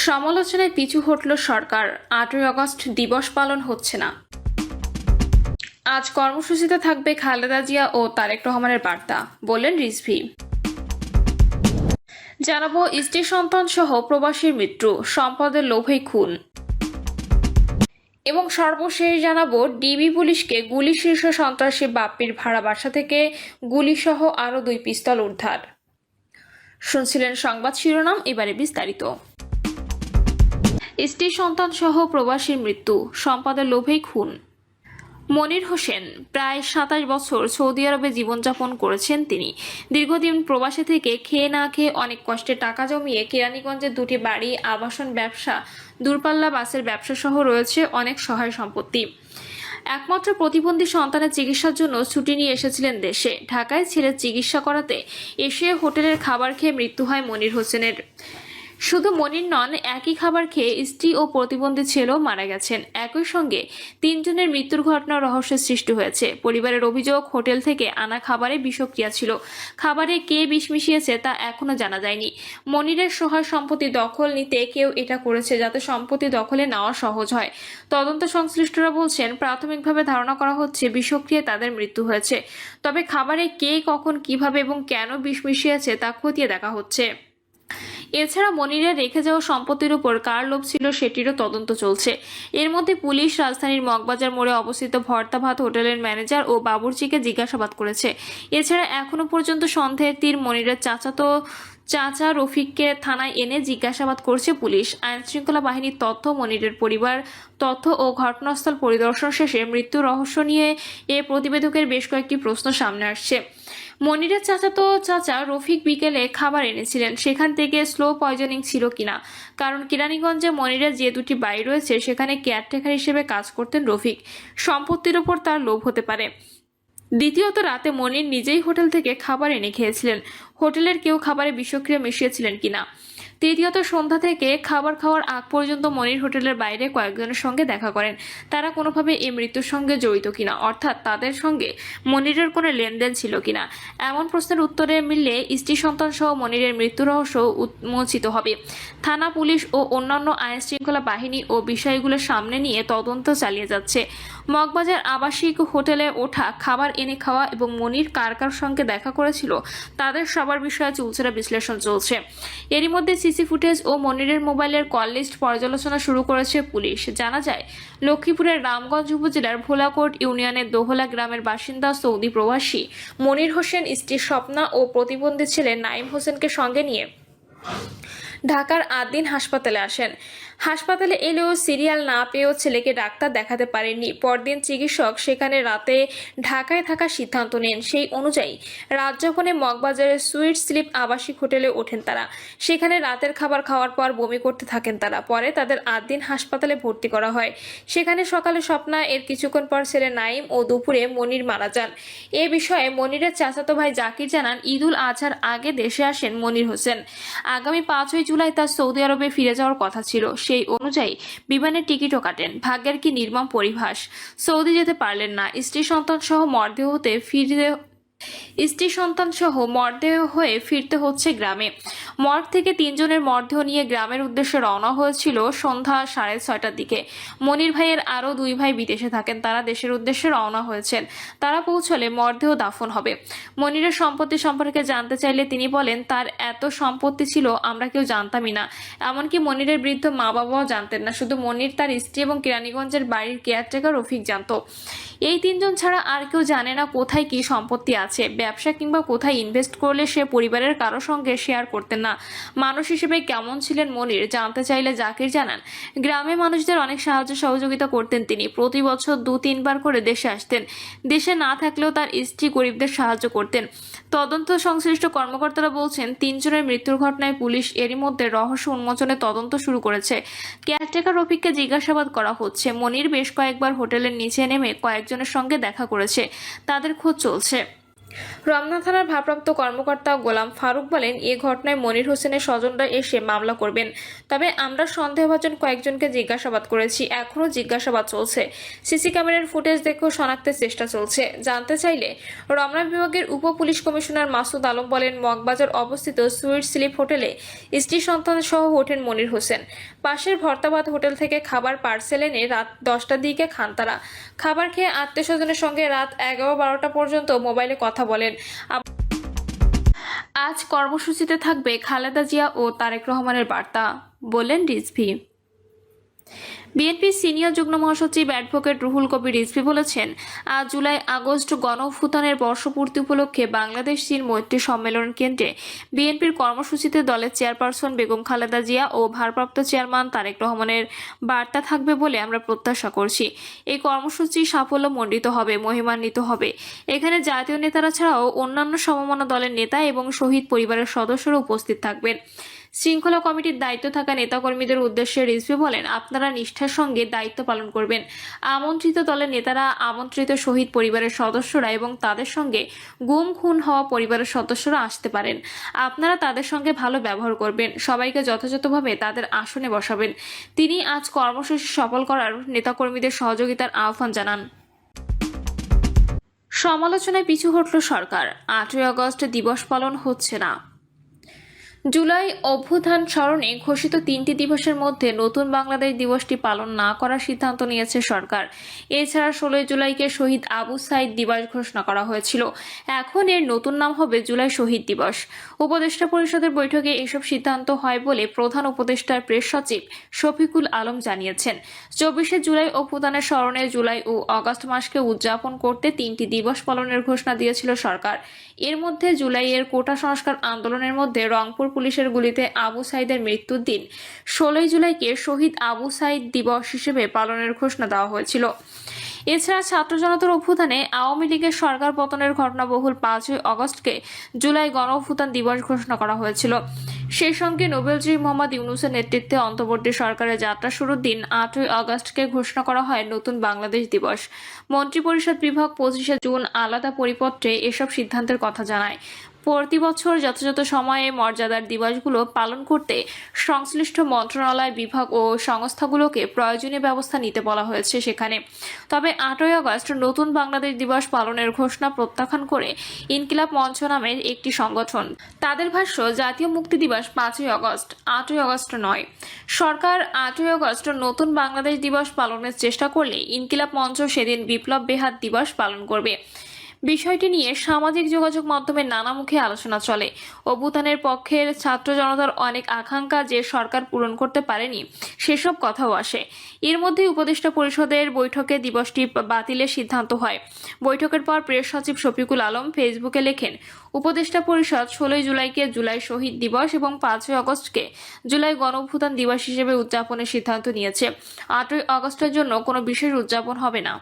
সমালোচনায় পিছু হটল সরকার। 8ই আগস্ট দিবস পালন হচ্ছে না। আজ কর্মসূচিতে থাকবে খালেদা জিয়া ও তারেক রহমানের বার্তা, বললেন রিজভী। জানাবো স্ত্রী সন্তান সহ প্রবাসীর মৃত্যু, সম্পদের লোভেই খুন। এবং সর্বশেষ জানাবো ডিবি পুলিশকে গুলি শীর্ষ সন্ত্রাসী বাপ্পির ভাড়া বাসা থেকে গুলিসহ আরও 2 পিস্তল উদ্ধার। শুনছিলেন সংবাদ শিরোনাম, এবারে বিস্তারিত। স্ত্রী সন্তান সহ প্রবাসীর মৃত্যু, সম্পদের লোভেই খুন। মনির হোসেন প্রায় 27 বছর সৌদি আরবে জীবনযাপন করেছেন তিনি। দীর্ঘদিন প্রবাসে থেকে খেয়ে না খেয়ে অনেক কষ্টে টাকা জমিয়ে কেরানীগঞ্জের 2টি বাড়ি, আবাসন ব্যবসা, দূরপাল্লা বাসের ব্যবসা সহ রয়েছে অনেক সহায় সম্পত্তি। একমাত্র প্রতিবন্ধী সন্তানের চিকিৎসার জন্য ছুটি নিয়ে এসেছিলেন দেশে। ঢাকায় ছেলের চিকিৎসা করাতে এসে হোটেলের খাবার খেয়ে মৃত্যু হয় মনির হোসেনের। শুধু মনির নন, একই খাবার খেয়ে স্ত্রী ও প্রতিবন্ধী ছেলেও মারা গেছেন। একই সঙ্গে 3 জনের মৃত্যুর ঘটনা রহস্যের সৃষ্টি হয়েছে। পরিবারের অভিযোগ, হোটেল থেকে আনা খাবারে বিষক্রিয়া ছিল। খাবারে কে বিষ মিশিয়েছে তা এখনো জানা যায়নি। মনিরের সহায় সম্পত্তি দখল নিতে কেউ এটা করেছে যাতে সম্পত্তি দখলে নেওয়া সহজ হয়। তদন্ত সংশ্লিষ্টরা বলছেন, প্রাথমিকভাবে ধারণা করা হচ্ছে বিষক্রিয়ায় তাদের মৃত্যু হয়েছে। তবে খাবারে কে, কখন, কিভাবে এবং কেন বিষ মিশিয়েছে তা খতিয়ে দেখা হচ্ছে। এছাড়া মনিরের রেখে যাওয়া সম্পত্তির উপর কার লোভ ছিল সেটিরও তদন্ত চলছে। এর মধ্যে পুলিশ রাজধানীর মগবাজার মোড়ে অবস্থিত ভর্তা ভাত হোটেলের ম্যানেজার ও বাবুর্চিকে জিজ্ঞাসাবাদ করেছে। এছাড়া এখনো পর্যন্ত সন্দেহের তীর মনিরের চাচা রফিককে থানায় এনে জিজ্ঞাসাবাদ করছে পুলিশ। আইনশৃঙ্খলা বাহিনীর তথ্য, মনিরের পরিবার তথ্য ও ঘটনাস্থল পরিদর্শন শেষে মৃত্যু রহস্য নিয়ে এ প্রতিবেদকের বেশ কয়েকটি প্রশ্ন সামনে আসছে। মনিরের চাচা রফিক বিকেলে খাবার এনেছিলেন, সেখান থেকে স্লো পয়জনিং ছিল কিনা। কারণ কেরানীগঞ্জে মনিরের যে 2টি বাড়ি রয়েছে সেখানে কেয়ারটেকার হিসেবে কাজ করতেন রফিক। সম্পত্তির ওপর তার লোভ হতে পারে। দ্বিতীয়ত, রাতে মনির নিজেই হোটেল থেকে খাবার এনে খেয়েছিলেন। হোটেলের কেউ খাবারে বিষক্রিয়া মিশিয়েছিলেন কিনা। তৃতীয়ত, সন্ধ্যা থেকে খাবার খাওয়ার আগ পর্যন্ত মনির হোটেলের বাইরে কয়েকজনের সঙ্গে দেখা করেন। তারা কোনোভাবে এই মৃত্যুর সঙ্গে জড়িত কিনা, অর্থাৎ তাদের সঙ্গে মনিরের কোনো লেনদেন ছিল কিনা। এমন প্রশ্নের উত্তরে মিললে স্ত্রী সন্তান সহ মনিরের মৃত্যু রহস্য উন্মোচিত হবে। থানা, পুলিশ ও অন্যান্য আইন শৃঙ্খলা বাহিনী ও বিষয়গুলো সামনে নিয়ে তদন্ত চালিয়ে যাচ্ছে। মগবাজার আবাসিক হোটেলে ওঠা খাবার এনে খাওয়া এবং মনির কার কার সঙ্গে দেখা করেছিল তাদের সবার বিষয়ে চুলচেরা বিশ্লেষণ চলছে। এরই মধ্যে সিসি ফুটেজ ও মনিরের মোবাইলের কল লিস্ট পর্যালোচনা শুরু করেছে পুলিশ। জানা যায়, লক্ষ্মীপুরের রামগঞ্জ উপজেলার ভোলাকোট ইউনিয়নের দোহলা গ্রামের বাসিন্দা সৌদি প্রবাসী মনির হোসেন স্ত্রী স্বপ্না ও প্রতিবন্ধী ছেলে নাইম হোসেনকে সঙ্গে নিয়ে ঢাকার আদ্দিন হাসপাতালে আসেন। হাসপাতালে এলেও সিরিয়াল না পেয়েও ছেলেকে ডাক্তার দেখাতে পারেননি। পরদিন চিকিৎসক সেখানে রাতে ঢাকায় থাকার সিদ্ধান্ত নেন। সেই অনুযায়ী রাত যখন মগবাজারের সুইট স্লিপ আবাসিক হোটেলে ওঠেন তারা। সেখানে রাতের খাবার খাওয়ার পর বমি করতে থাকেন তারা। পরে তাদের আদ্দিন হাসপাতালে ভর্তি করা হয়। সেখানে সকালে স্বপ্না, এর কিছুক্ষণ পর ছেলে নাইম ও দুপুরে মনির মারা যান। এ বিষয়ে মনিরের চাচাতো ভাই জাকির জানান, ঈদুল আজহার আগে দেশে আসেন মনির হোসেন। আগামী 5ই জুলাই তার সৌদি আরবে ফিরে যাওয়ার কথা ছিল। সেই অনুযায়ী বিমানের টিকিটও কাটেন। ভাগ্যের কি নির্মম পরিহাস, সৌদি যেতে পারলেন না। স্ত্রী সন্তান সহ মরদেহ হয়ে ফিরতে হচ্ছে গ্রামে। মর্গ থেকে 3 জনের মরদেহ নিয়ে গ্রামের উদ্দেশ্যে রওনা হয়েছিল সন্ধ্যা 6:30টার দিকে। মনির ভাইয়ের আরও 2 ভাই বিদেশে থাকেন, তারা দেশের উদ্দেশ্যে রওনা হয়েছেন। তারা পৌঁছলে মরদেহ দাফন হবে। মনিরের সম্পত্তি সম্পর্কে জানতে চাইলে তিনি বলেন, তার এত সম্পত্তি ছিল আমরা কেউ জানতামই না। এমনকি মনিরের বৃদ্ধ মা বাবাও জানতেন না। শুধু মনির, তার স্ত্রী এবং কেরানীগঞ্জের বাড়ির কেয়ারটেকার রফিক জানত। এই 3 জন ছাড়া আর কেউ জানে না কোথায় কি সম্পত্তি আছে। ব্যবসা কিংবা কোথায় ইনভেস্ট করলে সে পরিবারের কারো সঙ্গে শেয়ার করতেন না। মানুষ হিসেবে কেমন ছিলেন মনির জানতে চাইলে জাকির জানান, গ্রামে মানুষদের অনেক সাহায্য সহযোগিতা করতেন তিনি। প্রতি বছর 2-3 বার করে দেশে আসতেন। দেশে না থাকলেও তার স্ত্রী গরিবদের সাহায্য করতেন। তদন্ত সংশ্লিষ্ট কর্মকর্তারা বলছেন, 3 জনের মৃত্যুর ঘটনায় পুলিশ এরই মধ্যে রহস্য উন্মোচনে তদন্ত শুরু করেছে। কেয়ারটেকার রফিককে জিজ্ঞাসাবাদ করা হচ্ছে। মনির বেশ কয়েকবার হোটেলের নিচে নেমে কয়েকজনের সঙ্গে দেখা করেছে, তাদের খোঁজ চলছে। রমনা থানার ভারপ্রাপ্ত কর্মকর্তা গোলাম ফারুক বলেন, এ ঘটনায় মনির হোসেনের স্বজনরা এসে মামলা করবেন। তবে আমরা সন্দেহভাজন কয়েকজনকে জিজ্ঞাসাবাদ করেছি, এখনও জিজ্ঞাসাবাদ চলছে। সিসি ক্যামেরার ফুটেজ দেখেও শনাক্তের চেষ্টা চলছে। জানতে চাইলে রমনা বিভাগের উপ পুলিশ কমিশনার মাসুদ আলম বলেন, মগবাজার অবস্থিত সুইট স্লিপ হোটেলে স্ত্রী সন্তান সহ ওঠেন মনির হোসেন। পাশের ভর্তাবাদ হোটেল থেকে খাবার পার্সেল এনে রাত 10টার দিকে খান তারা। খাবার খেয়ে আত্মীয় স্বজনের সঙ্গে রাত 11-12টা পর্যন্ত মোবাইলে কথা বলেন। আজ কর্মসূচিতে থাকবে খালেদা জিয়া ও তারেক রহমানের বার্তা, বললেন রিজভী। বিএনপির সিনিয়র যুগ্ম মহাসচিব অ্যাডভোকেট রুহুল কবির রিজভী বলেছেন, আজ জুলাই আগস্ট গণঅভ্যুত্থানের বর্ষপূর্তি উপলক্ষে বাংলাদেশ চীন মৈত্রী সম্মেলন কেন্দ্রে বিএনপির কর্মসূচিতে দলের চেয়ারপারসন বেগম খালেদা জিয়া ও ভারপ্রাপ্ত চেয়ারম্যান তারেক রহমানের বার্তা থাকবে বলে আমরা প্রত্যাশা করছি। এই কর্মসূচি সাফল্যমণ্ডিত হবে, মহিমান্বিত হবে। এখানে জাতীয় নেতারা ছাড়াও অন্যান্য সমমনা দলের নেতা এবং শহীদ পরিবারের সদস্যরা উপস্থিত থাকবেন। শৃঙ্খলা কমিটির দায়িত্ব থাকা নেতাকর্মীদের উদ্দেশ্যে রিজভী বলেন, আপনারা নিষ্ঠার সঙ্গে দায়িত্ব পালন করবেন। আমন্ত্রিত দলের নেতারা, আমন্ত্রিত শহীদ পরিবারের সদস্যরা এবং তাদের সঙ্গে গুম খুন হওয়া পরিবারের সদস্যরা আসতে পারেন। আপনারা তাদের সঙ্গে ভালো ব্যবহার করবেন, সবাইকে যথাযথভাবে তাদের আসনে বসাবেন। তিনি আজ কর্মসূচি সফল করার নেতাকর্মীদের সহযোগিতার আহ্বান জানান। সমালোচনায় পিছু হটল সরকার, 8ই আগস্ট দিবস পালন হচ্ছে না। জুলাই অভ্যুত্থান স্মরণে ঘোষিত 3টি দিবসের মধ্যে নতুন বাংলাদেশ দিবসটি পালন না করার সিদ্ধান্ত নিয়েছে সরকার। এছাড়া 16 জুলাইকে শহীদ আবু সাইদ দিবস ঘোষণা করা হয়েছিল। এখন এর নতুন নাম হবে জুলাই শহীদ দিবস। উপদেষ্টা পরিষদের বৈঠকে এসব সিদ্ধান্ত হয় বলে প্রধান উপদেষ্টার প্রেস সচিব শফিকুল আলম জানিয়েছেন। 24শে জুলাই অভ্যুত্থানের স্মরণে জুলাই ও আগস্ট মাসকে উদযাপন করতে 3টি দিবস পালনের ঘোষণা দিয়েছিল সরকার। এর মধ্যে জুলাইয়ের কোটা সংস্কার আন্দোলনের মধ্যে রংপুর পুলিশের গুলিতে আবু সাইদের মৃত্যুর দিন 16 জুলাইকে শহীদ আবু সাইদ দিবস হিসেবে পালনের ঘোষণা দেওয়া হয়েছিল। এছাড়া ছাত্র জনতার অভ্যুত্থানে আওয়ামী লীগের সরকার পতনের ঘটনাবহুল 5ই আগস্টকে জুলাই গণ অভ্যুত্থান দিবস ঘোষণা করা হয়েছিল। সেই সঙ্গে নোবেলজয়ী মোহাম্মদ ইউনূসের নেতৃত্বে অন্তর্বর্তী সরকারের যাত্রা শুরুর দিন 8ই আগস্টকে ঘোষণা করা হয় নতুন বাংলাদেশ দিবস। মন্ত্রিপরিষদ বিভাগ 25শে জুন আলাদা পরিপত্রে এসব সিদ্ধান্তের কথা জানায়। প্রতি বছর যথাযথ সময়ে মর্যাদার দিবসগুলো পালন করতে সংশ্লিষ্ট মন্ত্রণালয়, বিভাগ ও সংস্থাগুলোকে প্রয়োজনীয় ব্যবস্থা নিতে বলা হয়েছে সেখানে। তবে 8ই আগস্ট নতুন বাংলাদেশ দিবস পালনের ঘোষণা প্রত্যাখ্যান করে ইনকিলাব মঞ্চ নামের একটি সংগঠন। তাদের ভাষ্য, জাতীয় মুক্তি দিবস 5ই আগস্ট, 8ই আগস্ট নয়। সরকার 8ই আগস্ট নতুন বাংলাদেশ দিবস পালনের চেষ্টা করলে ইনকিলাব মঞ্চ সেদিন বিপ্লব বেহাত দিবস পালন করবে। বিষয়টি নিয়ে সামাজিক যোগাযোগ মাধ্যমে নানা মুখে আলোচনা চলে। অভ্যুত্থানের পক্ষের ছাত্র জনতার অনেক আকাঙ্ক্ষা যে সরকার পূরণ করতে পারেনি, সেসব কথাও আসে। এর মধ্যে উপদেষ্টা পরিষদের বৈঠকে দিবসটি বাতিলের সিদ্ধান্ত হয়। বৈঠকের পর প্রেস সচিব শফিকুল আলম ফেসবুকে লেখেন, উপদেষ্টা পরিষদ 16 জুলাইকে জুলাই শহীদ দিবস এবং 5ই আগস্টকে জুলাই গণ অভ্যুত্থান দিবস হিসেবে উদযাপনের সিদ্ধান্ত নিয়েছে। 8ই আগস্টের জন্য কোনো বিশেষ উদযাপন হবে না।